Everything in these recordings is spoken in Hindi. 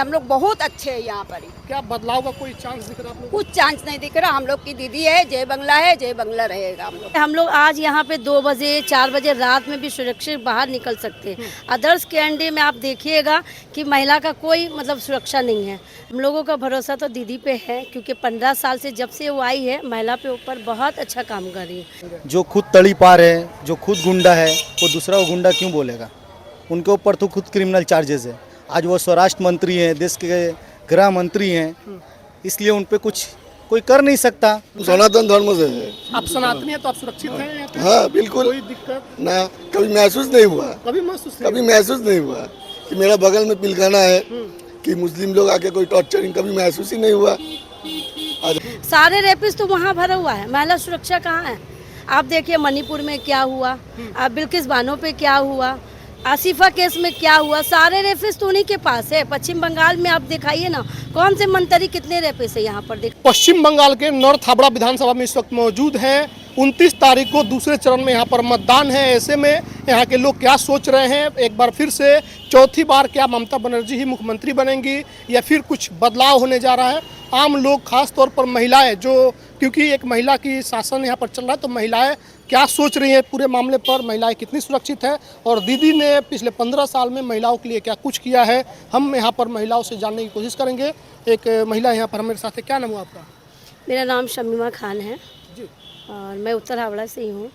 हम लोग बहुत अच्छे हैं यहाँ पर। क्या बदलाव का कोई चांस दिख रहा है आप लोग? कुछ चांस नहीं दिख रहा। हम लोग की दीदी है, जय बंगला रहेगा। हम लोग आज यहाँ पे 2 बजे 4 बजे रात में भी सुरक्षित बाहर निकल सकते हैं। अदर्स के अंडे में आप देखिएगा कि महिला का कोई मतलब सुरक्षा नहीं है। हम लोगों का भरोसा तो दीदी पे है, क्योंकि 15 साल से जब से वो आई है महिला पे ऊपर बहुत अच्छा काम कर रही है। जो खुद तड़ी पार है, जो खुद गुंडा है, वो दूसरा को गुंडा क्यों बोलेगा? उनके ऊपर तो खुद क्रिमिनल चार्जेस है। आज वो स्वराष्ट्र मंत्री हैं, देश के गृह मंत्री हैं, इसलिए उन पे कुछ कोई कर नहीं सकता। सनातन धर्म से है। आप सनातनी है तो आप सुरक्षित हैं यहाँ पे? हाँ बिल्कुल, कोई दिक्कत ना कभी महसूस नहीं हुआ, कभी महसूस नहीं हुआ कि मेरा बगल में पिलखाना है कि मुस्लिम लोग आके कोई टॉर्चरिंग, कभी महसूस ही नहीं हुआ। सारे रेपिस्ट तो वहाँ भरा हुआ है, महिला सुरक्षा कहाँ है? आप देखिए मणिपुर में क्या हुआ, बिल्किस बानो पे क्या हुआ, आसिफा केस में क्या हुआ, सारे रेपिस्ट उन्हीं के पास है। पश्चिम बंगाल में आप दिखाइए ना, कौन से मंत्री कितने रेपिस्ट है यहाँ पर देख। पश्चिम बंगाल के नॉर्थ हावड़ा विधानसभा में इस वक्त मौजूद हैं। 29 तारीख को दूसरे चरण में यहाँ पर मतदान है। ऐसे में यहाँ के लोग क्या सोच रहे हैं? एक बार फिर से चौथी बार क्या ममता बनर्जी ही मुख्यमंत्री बनेंगी या फिर कुछ बदलाव होने जा रहा है? आम लोग, खास तौर पर महिलाएं, जो क्योंकि एक महिला की शासन यहाँ पर चल रहा है, तो महिलाएं क्या सोच रही हैं पूरे मामले पर? महिलाएं कितनी सुरक्षित है और दीदी ने पिछले 15 साल में महिलाओं के लिए क्या कुछ किया है, हम यहाँ पर महिलाओं से जानने की कोशिश करेंगे। एक महिला यहाँ पर हमारे साथ है। क्या नाम हुआ आपका? मेरा नाम शमीमा खान है जी। और मैं उत्तर हावड़ा से ही हूँ।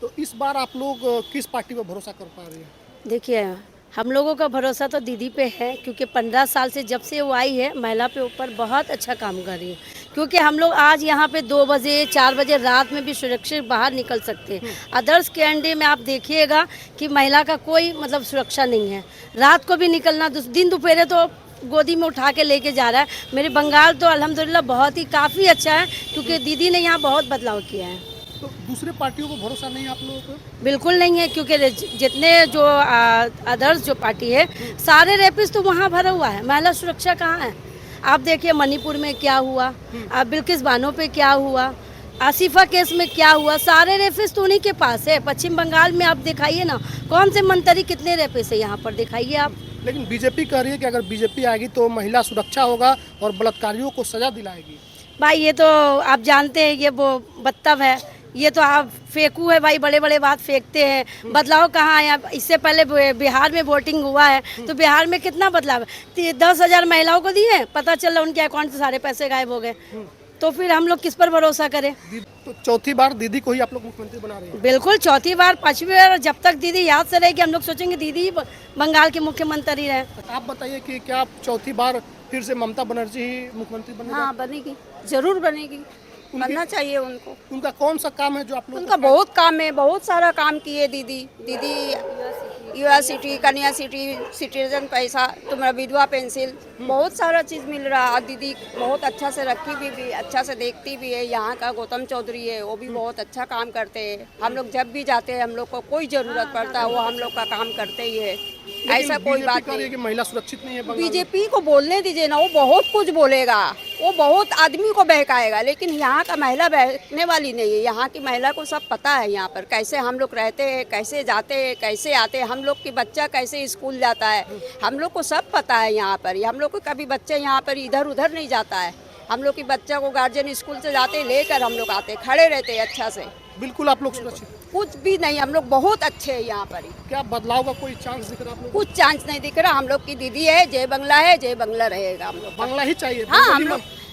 तो इस बार आप लोग किस पार्टी पर भरोसा कर पा रही हैं? देखिए हम लोगों का भरोसा तो दीदी पे है, क्योंकि 15 साल से जब से वो आई है महिला पे ऊपर बहुत अच्छा काम कर रही है। क्योंकि हम लोग आज यहाँ पे 2 बजे 4 बजे रात में भी सुरक्षित बाहर निकल सकते हैं। अदर्स के अंडे में आप देखिएगा कि महिला का कोई मतलब सुरक्षा नहीं है। रात को भी निकलना, दिन दोपहर तो गोदी में उठा के लेके जा रहा है। मेरे बंगाल तो अल्हम्दुलिल्लाह बहुत ही काफ़ी अच्छा है, क्योंकि दीदी ने यहाँ बहुत बदलाव किया है। तो दूसरे पार्टियों को भरोसा नहीं है आप लोगों को? बिल्कुल नहीं है, क्योंकि जितने जो अदर्स जो पार्टी है, सारे रेपिस्ट तो वहाँ भरा हुआ है। महिला सुरक्षा कहाँ है? आप देखिए मणिपुर में क्या हुआ, बिल्किस बानो पे क्या हुआ, आसिफा केस में क्या हुआ, सारे रेपिस्ट उन्हीं के पास है। पश्चिम बंगाल में आप दिखाइए ना, कौन से मंत्री कितने रेपिस्ट है यहाँ पर दिखाइए आप। लेकिन बीजेपी कह रही है कि अगर बीजेपी आएगी तो महिला सुरक्षा होगा और बलात्कारियों को सजा दिलाएगी। भाई ये तो आप जानते हैं, ये वो बत्तव है, ये तो आप फेंकू है भाई, बड़े बड़े बात फेंकते हैं। बदलाव कहाँ है? इससे पहले बिहार में वोटिंग हुआ है, तो बिहार में कितना बदलाव है? 10,000 महिलाओं को दिए, पता चला उनके अकाउंट से सारे पैसे गायब हो गए। तो फिर हम लोग किस पर भरोसा करें? तो चौथी बार दीदी को ही आप लोग मुख्यमंत्री बना रहे हैं? बिल्कुल, चौथी बार, 5वीं बार, जब तक दीदी याद से रहेगी हम लोग सोचेंगे दीदी ही बंगाल के मुख्यमंत्री रहे। आप बताइए कि क्या चौथी बार फिर से ममता बनर्जी ही मुख्यमंत्री बनेगी? हाँ बनेगी, जरूर बनेगी, बनना चाहिए उनको। उनका कौन सा काम है जो आप लोग? उनका बहुत काम है, बहुत सारा काम किए दीदी। युवा सिटी, कन्या सिटी, सिटीजन पैसा, तुम्हारा विधवा पेंसिल, बहुत सारा चीज़ मिल रहा है। दीदी बहुत अच्छा से रखी भी अच्छा से देखती भी है। यहाँ का गौतम चौधरी है, वो भी बहुत अच्छा काम करते हैं। हम लोग जब भी जाते हैं, हम लोग को कोई ज़रूरत पड़ता है, वो हम लोग का काम करते ही है। ऐसा कोई बात नहीं कि महिला सुरक्षित नहीं है बंगाल में। बीजेपी को बोलने दीजिए ना, वो बहुत कुछ बोलेगा, वो बहुत आदमी को बहकाएगा, लेकिन यहाँ का महिला बहकने वाली नहीं है। यहाँ की महिला को सब पता है यहाँ पर कैसे हम लोग रहते हैं, कैसे जाते हैं, कैसे आते हैं, हम लोग की बच्चा कैसे स्कूल जाता है, हम लोग को सब पता है यहाँ पर। हम लोग को कभी बच्चे यहाँ पर इधर उधर नहीं जाता है। हम लोग की बच्चा को गार्जियन स्कूल से जाते लेकर हम लोग आते, खड़े रहते हैं अच्छा से। बिल्कुल आप लोग सुरक्षित? कुछ भी नहीं, हम लोग बहुत अच्छे हैं यहाँ पर। क्या बदलाव का कोई चांस दिख रहा है आप लोग? कुछ चांस नहीं दिख रहा। हम लोग की दीदी है, जय बंगला रहेगा। हम लोग बांग्ला ही चाहिए? हाँ,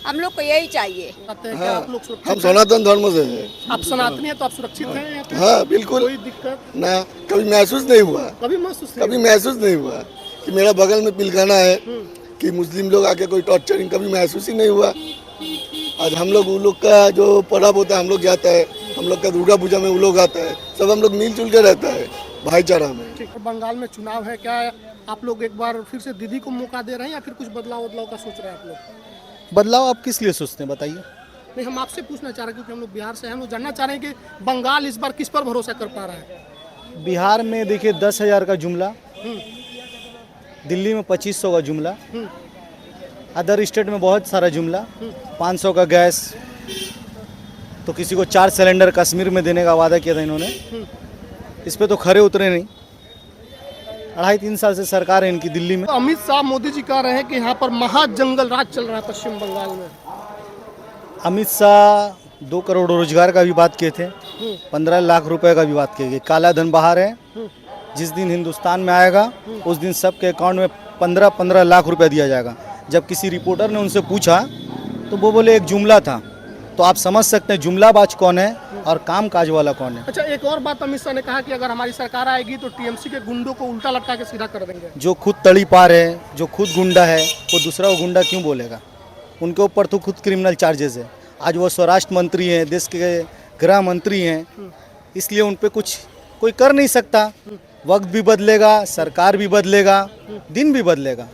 हम लोग को यही चाहिए। हाँ, आप लोग सुरक्षित? हम सनातन धर्म से है। आप सनातनी है तो आप सुरक्षित हैं यहाँ पे? हाँ बिल्कुल, कोई दिक्कत ना कभी महसूस नहीं हुआ, कभी महसूस नहीं हुआ कि मेरा बगल में पिलखाना है कि मुस्लिम लोग आके कोई टॉर्चरिंग, कभी महसूस ही नहीं हुआ। आज हम लोग, उन लोग का जो पर्व होता है हम लोग जाता है, हम लोग का दुर्गा पूजा में वो लोग आता है, सब हम लोग मिलजुल के रहता है भाईचारा में। ठीक। बंगाल में चुनाव है, क्या आप लोग एक बार फिर से दीदी को मौका दे रहे हैं या फिर कुछ बदलाव का सोच रहे हैं आप लोग? बदलाव आप किस लिए सोचते हैं, बताइए? नहीं, हम आपसे पूछना चाह रहे हैं क्योंकि हम लोग बिहार से हैं, हम लोग जानना चाह रहे हैं कि बंगाल इस बार किस पर भरोसा कर पा रहा है? बिहार में देखिए 10,000 का जुमला, दिल्ली में 2500 का जुमला, अदर स्टेट में बहुत सारा जुमला, 500 का गैस, तो किसी को 4 सिलेंडर कश्मीर में देने का वादा किया था इन्होंने। इस पे तो खरे उतरे नहीं। 2.5-3 साल से सरकार है इनकी दिल्ली में। अमित शाह मोदी जी कह रहे हैं कि यहाँ पर महाजंगल राज चल रहा है पश्चिम बंगाल में। अमित शाह 2 करोड़ रोजगार का भी बात किए थे, 15 लाख रुपए का भी बात किए। काला धन बाहर है, जिस दिन हिंदुस्तान में आएगा उस दिन सबके अकाउंट में 15-15 लाख रुपए दिया जाएगा। जब किसी रिपोर्टर ने उनसे पूछा तो वो बोले एक जुमला था। तो आप समझ सकते हैं जुमलाबाज कौन है और काम काज वाला कौन है। अच्छा, एक और बात अमित शाह ने कहा कि अगर हमारी सरकार आएगी तो टीएमसी के गुंडों को उल्टा लटका के सीधा कर देंगे। जो खुद तड़ी पार है, जो खुद गुंडा है, वो दूसरा को गुंडा क्यों बोलेगा? उनके ऊपर तो खुद क्रिमिनल चार्जेस है। आज वो स्वराष्ट्र मंत्री हैं, देश के गृह मंत्री हैं, इसलिए उन पे कुछ कोई कर नहीं सकता। वक्त भी बदलेगा, सरकार भी बदलेगा, दिन भी बदलेगा,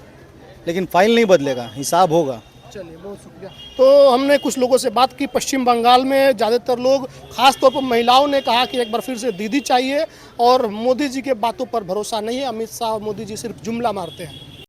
लेकिन फाइल नहीं बदलेगा, हिसाब होगा। चलिए, बहुत शुक्रिया। तो हमने कुछ लोगों से बात की। पश्चिम बंगाल में ज़्यादातर लोग, खासतौर पर महिलाओं ने कहा कि एक बार फिर से दीदी चाहिए और मोदी जी के बातों पर भरोसा नहीं है। अमित शाह और मोदी जी सिर्फ जुमला मारते हैं।